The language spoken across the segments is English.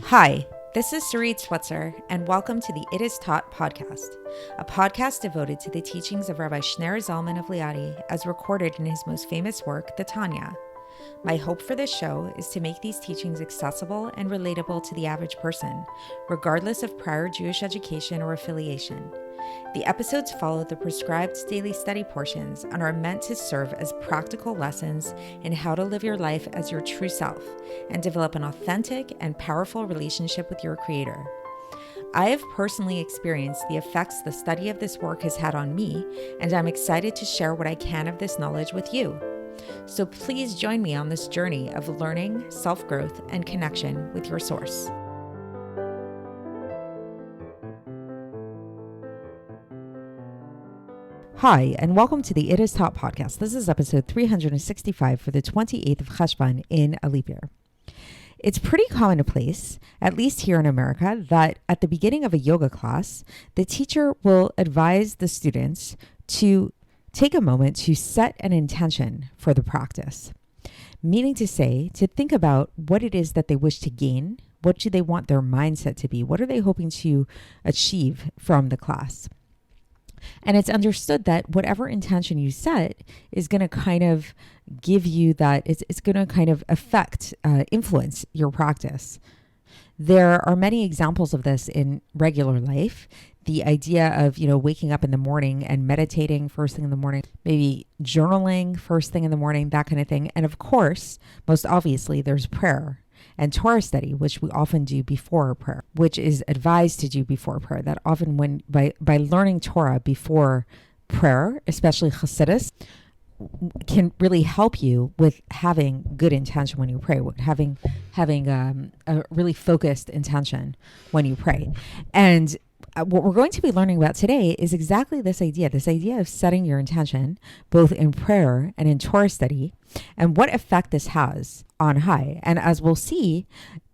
Hi, this is Sarit Switzer, and welcome to the It Is Taught podcast, a podcast devoted to the teachings of Rabbi Shneur Zalman of Liadi as recorded in his most famous work, the Tanya. My hope for this show is to make these teachings accessible and relatable to the average person, regardless of prior Jewish education or affiliation. The episodes follow the prescribed daily study portions and are meant to serve as practical lessons in how to live your life as your true self and develop an authentic and powerful relationship with your Creator. I have personally experienced the effects the study of this work has had on me, and I'm excited to share what I can of this knowledge with you. So please join me on this journey of learning, self-growth, and connection with your source. Hi, and welcome to the It Is Taught podcast. This is episode 365 for the 28th of Cheshvan in a leap year. It's pretty commonplace, at least here in America, that at the beginning of a yoga class, the teacher will advise the students to take a moment to set an intention for the practice, meaning to say, to think about what it is that they wish to gain, what do they want their mindset to be, what are they hoping to achieve from the class. And it's understood that whatever intention you set is going to kind of give you that, it's going to kind of influence your practice. There are many examples of this in regular life. The idea of, waking up in the morning and meditating first thing in the morning, maybe journaling first thing in the morning, that kind of thing. And of course, most obviously, there's prayer and Torah study, which we often do before prayer, which is advised to do before prayer. That often by learning Torah before prayer, especially Chassidus, can really help you with having good intention when you pray, with having a really focused intention when you pray. And what we're going to be learning about today is exactly this idea of setting your intention, both in prayer and in Torah study, and what effect this has on high. And as we'll see,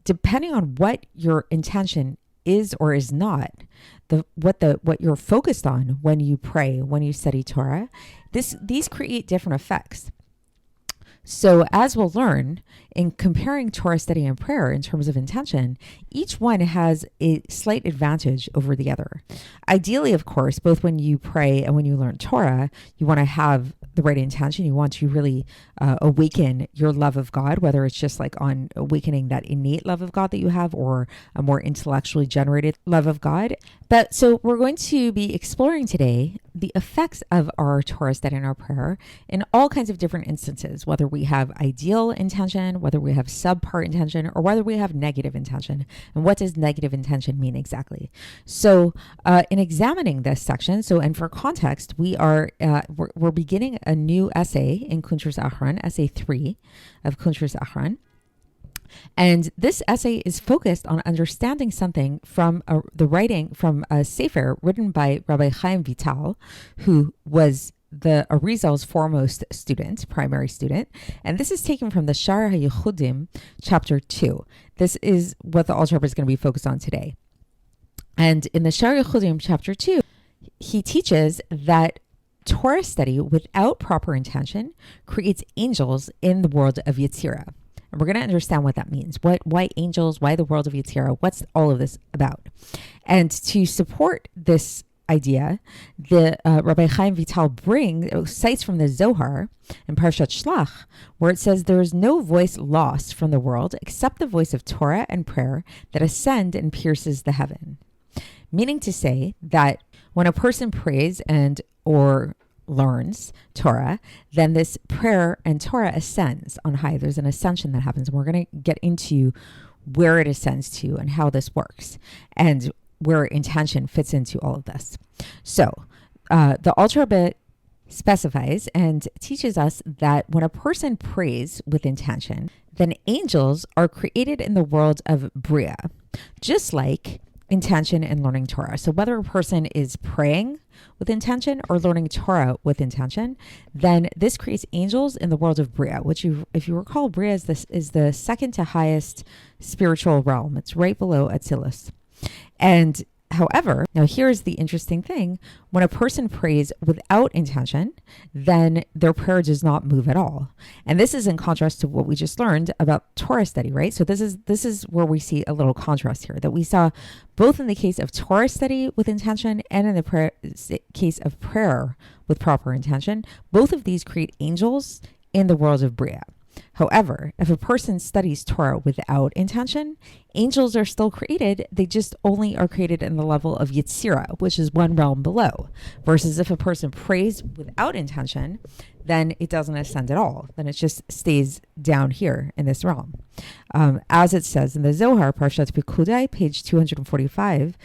depending on what your intention is or is not, what you're focused on when you pray, when you study Torah, these create different effects. So as we'll learn, in comparing Torah study and prayer in terms of intention, each one has a slight advantage over the other. Ideally, of course, both when you pray and when you learn Torah, you want to have the right intention. You want to really awaken your love of God, whether it's just like on awakening that innate love of God that you have or a more intellectually generated love of God. But so we're going to be exploring today the effects of our Torah study and our prayer in all kinds of different instances, whether we have ideal intention, whether we have subpar intention, or whether we have negative intention. And what does negative intention mean exactly? So in examining this section, and for context, we're beginning a new essay in Kuntres Acharon, essay 3 of Kuntres Acharon. And this essay is focused on understanding something from the writing from a sefer written by Rabbi Chaim Vital, who was the Arizal's foremost student, primary student. And this is taken from the Shar HaYechudim, chapter 2. This is what the Alter Rebbe is going to be focused on today. And in the Shar HaYechudim, chapter 2, he teaches that Torah study without proper intention creates angels in the world of Yetzirah. And we're going to understand what that means. Why angels? Why the world of Yetzirah? What's all of this about? And to support this idea, the Rabbi Chaim Vital cites from the Zohar in Parshat Shlach, where it says, "There is no voice lost from the world except the voice of Torah and prayer that ascend and pierces the heaven." Meaning to say that when a person prays or learns Torah, then this prayer and Torah ascends on high. There's an ascension that happens, and we're going to get into where it ascends to and how this works and where intention fits into all of this. So the Alter Rebbe specifies and teaches us that when a person prays with intention, then angels are created in the world of Bria, just like intention in learning Torah. So whether a person is praying with intention or learning Torah with intention, then this creates angels in the world of Bria, which, if you recall, Bria is the second to highest spiritual realm. It's right below Atzilus. And However, now here's the interesting thing. When a person prays without intention, then their prayer does not move at all. And this is in contrast to what we just learned about Torah study, right? So this is where we see a little contrast here, that we saw both in the case of Torah study with intention and in the case of prayer with proper intention. Both of these create angels in the world of Bria. However, if a person studies Torah without intention, angels are still created. They just only are created in the level of Yetzirah, which is one realm below. Versus if a person prays without intention, then it doesn't ascend at all. Then it just stays down here in this realm. As it says in the Zohar, Parshat Pekudai, page 245,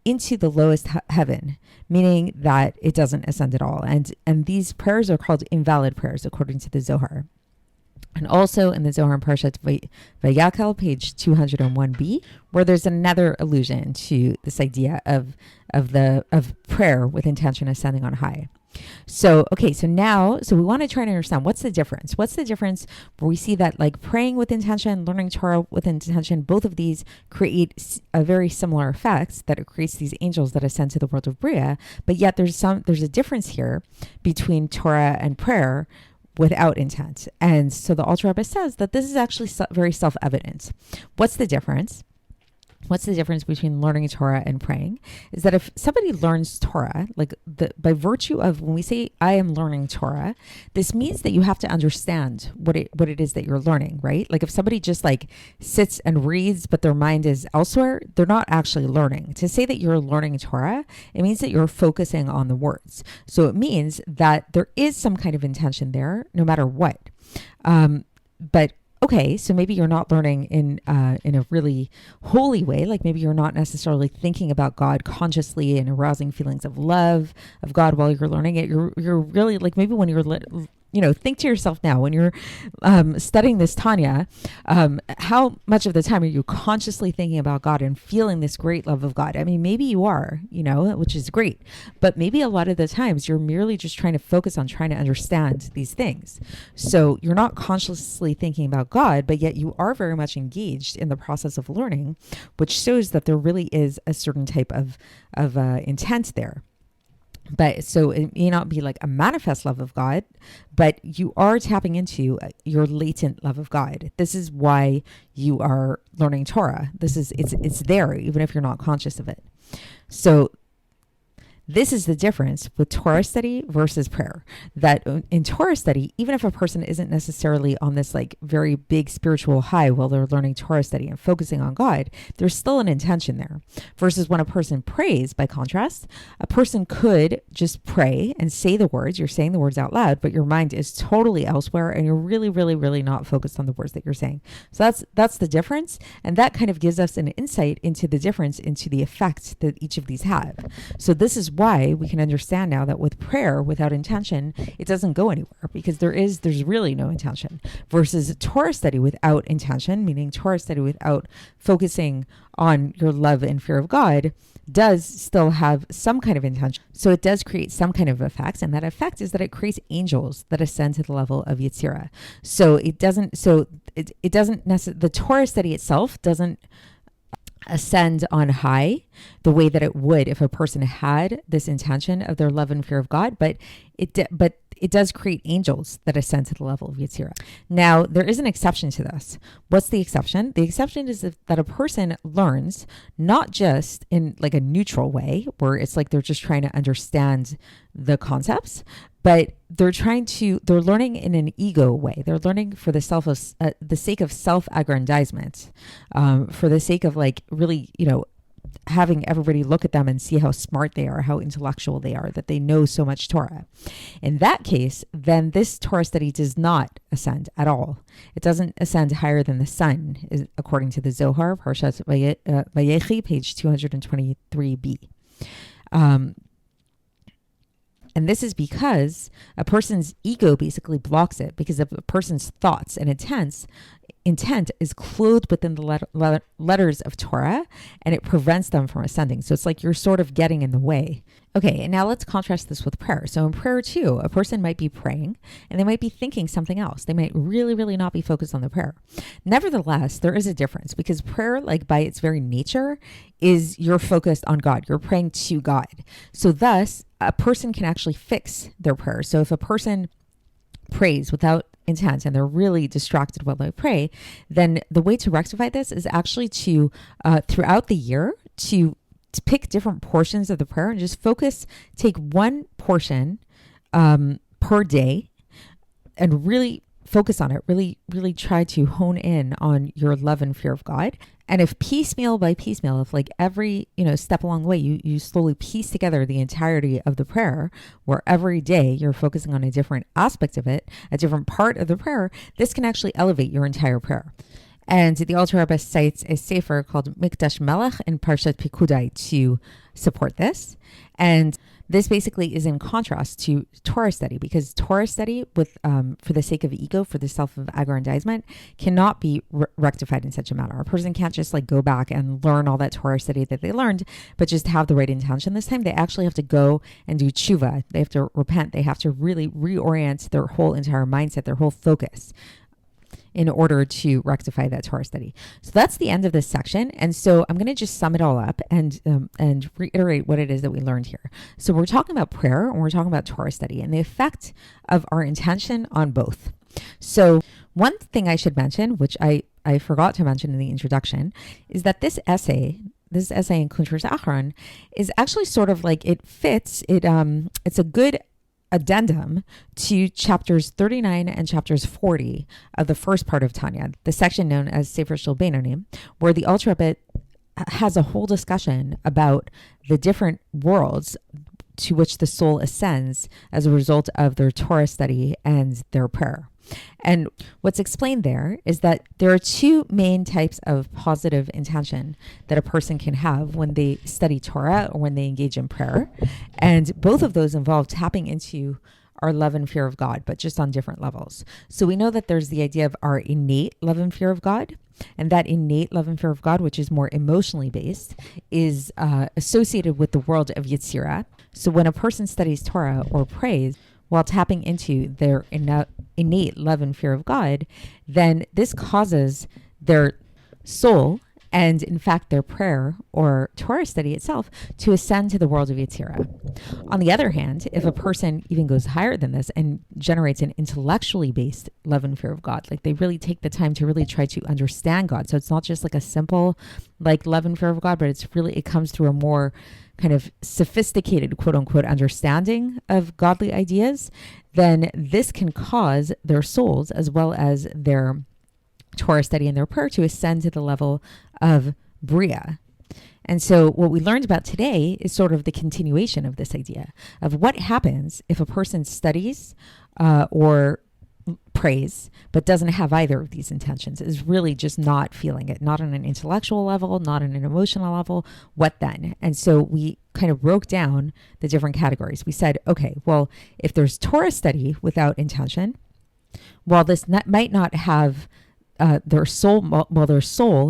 into the lowest heaven, meaning that it doesn't ascend at all. And these prayers are called invalid prayers, according to the Zohar. And also in the Zohar and Parshat Vayakhel, page 201b, where there's another allusion to this idea of prayer with intention ascending on high. So we want to try to understand what's the difference. What's the difference where we see that like praying with intention, learning Torah with intention, both of these create a very similar effects, that it creates these angels that ascend to the world of Bria. But yet there's a difference here between Torah and prayer without intent. And so the Alter Rebbe says that this is actually very self-evident. What's the difference? What's the difference between learning Torah and praying? Is that if somebody learns Torah, by virtue of when we say I am learning Torah, this means that you have to understand what it is that you're learning, right? Like if somebody just like sits and reads, but their mind is elsewhere, they're not actually learning. To say that you're learning Torah, it means that you're focusing on the words. So it means that there is some kind of intention there, no matter what. But okay, so maybe you're not learning in a really holy way. Like maybe you're not necessarily thinking about God consciously and arousing feelings of love of God while you're learning it. You're really like maybe when you're think to yourself now when you're studying this Tanya, how much of the time are you consciously thinking about God and feeling this great love of God? I mean, maybe you are, which is great, but maybe a lot of the times you're merely just trying to focus on trying to understand these things. So you're not consciously thinking about God, but yet you are very much engaged in the process of learning, which shows that there really is a certain type of intent there. But so it may not be like a manifest love of God, but you are tapping into your latent love of God. This is why you are learning Torah. It's there, even if you're not conscious of it. So this is the difference with Torah study versus prayer. That in Torah study, even if a person isn't necessarily on this like very big spiritual high while they're learning Torah study and focusing on God, there's still an intention there. Versus when a person prays, by contrast, a person could just pray and say the words. You're saying the words out loud, but your mind is totally elsewhere and you're really, really, really not focused on the words that you're saying. So that's the difference. And that kind of gives us an insight into the difference, into the effect that each of these have. So this is why we can understand now that with prayer without intention, it doesn't go anywhere, because there's really no intention. Versus Torah study without intention, meaning Torah study without focusing on your love and fear of God, does still have some kind of intention. So it does create some kind of effects, and that effect is that it creates angels that ascend to the level of Yetzirah. So it doesn't necessarily, the Torah study itself doesn't ascend on high the way that it would if a person had this intention of their love and fear of God, but it does create angels that ascend to the level of Yetzirah. Now, there is an exception to this. What's the exception? The exception is that a person learns not just in like a neutral way, where it's like they're just trying to understand the concepts, but they're learning in an ego way. They're learning for the sake of self-aggrandizement, for the sake of like really, having everybody look at them and see how smart they are, how intellectual they are, that they know so much Torah. In that case, then this Torah study does not ascend at all. It doesn't ascend higher than the sun, according to the Zohar, Parshat Vayechi, page 223b. And this is because a person's ego basically blocks it, because of a person's thoughts and intents intent is clothed within the letters of Torah, and it prevents them from ascending. So it's like you're sort of getting in the way. Okay, and now let's contrast this with prayer. So in prayer too, a person might be praying and they might be thinking something else. They might really, really not be focused on the prayer. Nevertheless, there is a difference, because prayer, like by its very nature, is you're focused on God. You're praying to God. So thus, a person can actually fix their prayer. So if a person prays without intent and they're really distracted while they pray, then the way to rectify this is actually to, throughout the year, to pick different portions of the prayer and just take one portion per day and really focus on it. Really, really try to hone in on your love and fear of God. And if piecemeal by piecemeal, if like every, step along the way, you slowly piece together the entirety of the prayer, where every day you're focusing on a different aspect of it, a different part of the prayer, this can actually elevate your entire prayer. And the Alter Rebbe cites a sefer called Mikdash Melech in Parshat Pikudai to support this. And this basically is in contrast to Torah study, because Torah study, with for the sake of ego, for the self-aggrandizement, cannot be rectified in such a manner. A person can't just like go back and learn all that Torah study that they learned, but just have the right intention this time. They actually have to go and do tshuva. They have to repent. They have to really reorient their whole entire mindset, their whole focus, in order to rectify that Torah study. So that's the end of this section. And so I'm going to just sum it all up and reiterate what it is that we learned here. So we're talking about prayer and we're talking about Torah study and the effect of our intention on both. So one thing I should mention, which I forgot to mention in the introduction, is that this essay in Kuntres Acharon is actually sort of like, it's a good addendum to chapters 39 and chapters 40 of the first part of Tanya, the section known as Sefer Shel Beinonim, where the Alter Rebbe has a whole discussion about the different worlds to which the soul ascends as a result of their Torah study and their prayer. And what's explained there is that there are two main types of positive intention that a person can have when they study Torah or when they engage in prayer. And both of those involve tapping into our love and fear of God, but just on different levels. So we know that there's the idea of our innate love and fear of God. And that innate love and fear of God, which is more emotionally based, is associated with the world of Yetzirah. So when a person studies Torah or prays while tapping into their innate love and fear of God, then this causes their soul, and in fact their prayer or Torah study itself, to ascend to the world of Yetzirah. On the other hand, if a person even goes higher than this and generates an intellectually based love and fear of God, like they really take the time to really try to understand God. So it's not just like a simple like love and fear of God, but it comes through a more kind of sophisticated, quote unquote, understanding of godly ideas, then this can cause their souls, as well as their Torah study and their prayer, to ascend to the level of Bria. And so what we learned about today is sort of the continuation of this idea of what happens if a person studies or prays, but doesn't have either of these intentions, is really just not feeling it, not on an intellectual level, not on an emotional level. What then? And so we kind of broke down the different categories. We said, okay, well, if there's Torah study without intention, while this might not have their soul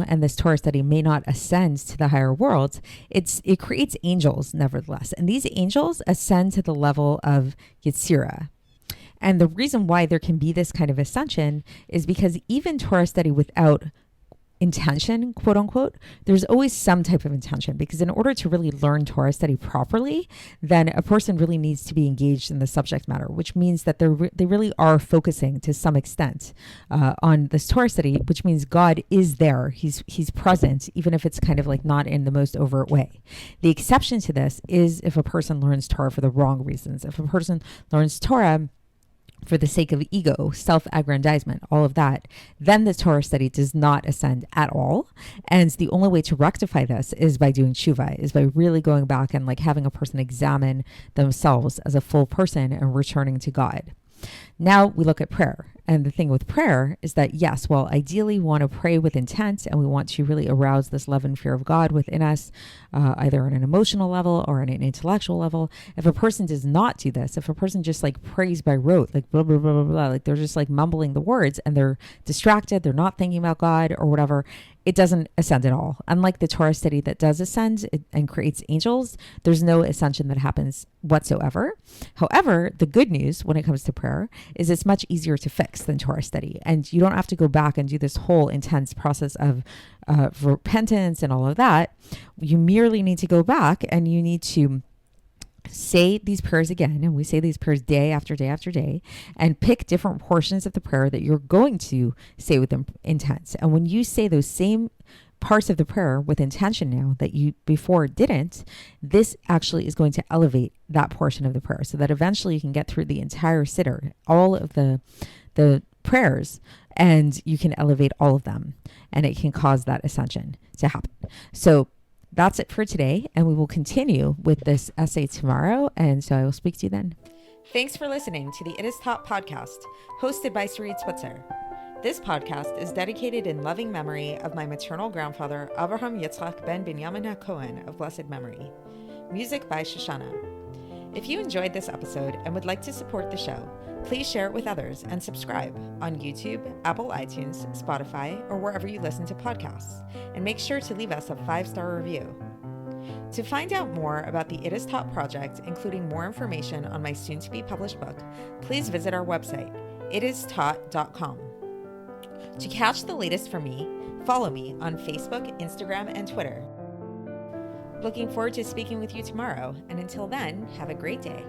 and this Torah study may not ascend to the higher worlds, it creates angels nevertheless. And these angels ascend to the level of Yetzirah. And the reason why there can be this kind of ascension is because even Torah study without intention, quote unquote, there's always some type of intention, because in order to really learn Torah study properly, then a person really needs to be engaged in the subject matter, which means that they really are focusing to some extent on this Torah study, which means God is there. He's present, even if it's kind of like not in the most overt way. The exception to this is if a person learns Torah for the wrong reasons. If a person learns Torah for the sake of ego, self-aggrandizement, all of that, then the Torah study does not ascend at all. And the only way to rectify this is by doing tshuva, is by really going back and like having a person examine themselves as a full person and returning to God. Now we look at prayer. And the thing with prayer is that, yes, well, ideally we want to pray with intent and we want to really arouse this love and fear of God within us, either on an emotional level or on an intellectual level. If a person does not do this, if a person just like prays by rote, like blah, blah, blah, blah, blah, like they're just like mumbling the words and they're distracted, they're not thinking about God or whatever, it doesn't ascend at all. Unlike the Torah study that does ascend and creates angels, there's no ascension that happens whatsoever. However, the good news when it comes to prayer is it's much easier to fix than Torah study. And you don't have to go back and do this whole intense process of repentance and all of that. You merely need to go back and you need to say these prayers again, and we say these prayers day after day after day, and pick different portions of the prayer that you're going to say with intent. And when you say those same parts of the prayer with intention now that you before didn't, this actually is going to elevate that portion of the prayer so that eventually you can get through the entire siddur, all of the prayers, and you can elevate all of them, and it can cause that ascension to happen. So that's it for today, and we will continue with this essay tomorrow, and so I will speak to you then. Thanks for listening to the It Is Taught podcast, hosted by Sarit Switzer. This podcast is dedicated in loving memory of my maternal grandfather, Avraham Yitzchak ben Binyamin HaKohen of blessed memory. Music by Shoshana. If you enjoyed this episode and would like to support the show, please share it with others and subscribe on YouTube, Apple iTunes, Spotify, or wherever you listen to podcasts. And make sure to leave us a 5-star review. To find out more about the It Is Taught project, including more information on my soon-to-be published book, please visit our website, itistaught.com. To catch the latest from me, follow me on Facebook, Instagram, and Twitter. Looking forward to speaking with you tomorrow, and until then, have a great day.